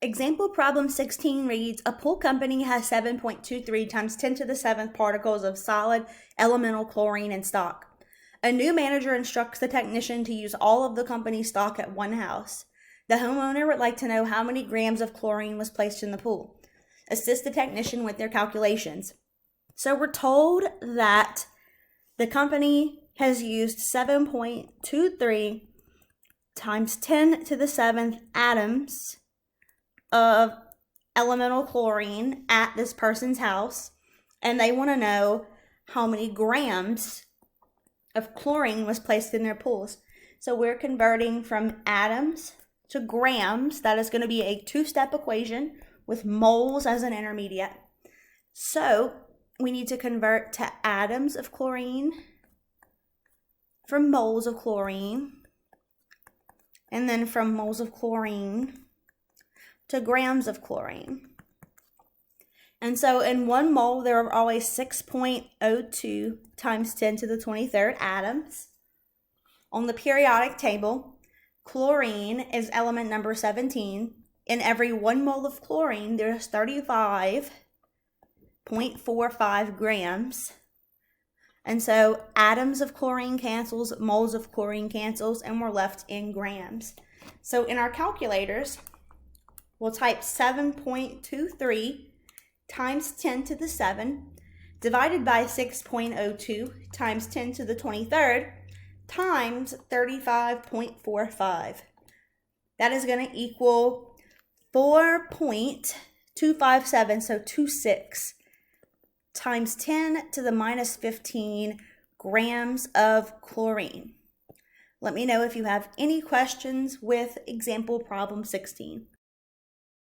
Example problem 16 reads, a pool company has 7.23 times 10 to the 7th particles of solid elemental chlorine in stock. A new manager instructs the technician to use all of the company's stock at one house. The homeowner would like to know how many grams of chlorine was placed in the pool. Assist the technician with their calculations. So we're told that the company has used 7.23 times 10 to the 7th atoms of elemental chlorine at this person's house, and they want to know how many grams of chlorine was placed in their pools. So we're converting from atoms to grams. That is going to be a two-step equation with moles as an intermediate. So we need to convert to atoms of chlorine from moles of chlorine, and then from moles of chlorine to grams of chlorine. And so in 1 mole, there are always 6.02 times 10 to the 23rd atoms. On the periodic table, chlorine is element number 17. In every 1 mole of chlorine, there's 35.45 grams. And so atoms of chlorine cancels, moles of chlorine cancels, and we're left in grams. So in our calculators, we'll type 7.23 times 10 to the 7 divided by 6.02 times 10 to the 23rd times 35.45. That is going to equal 4.257, so 26, times 10 to the minus 15 grams of chlorine. Let me know if you have any questions with example problem 16.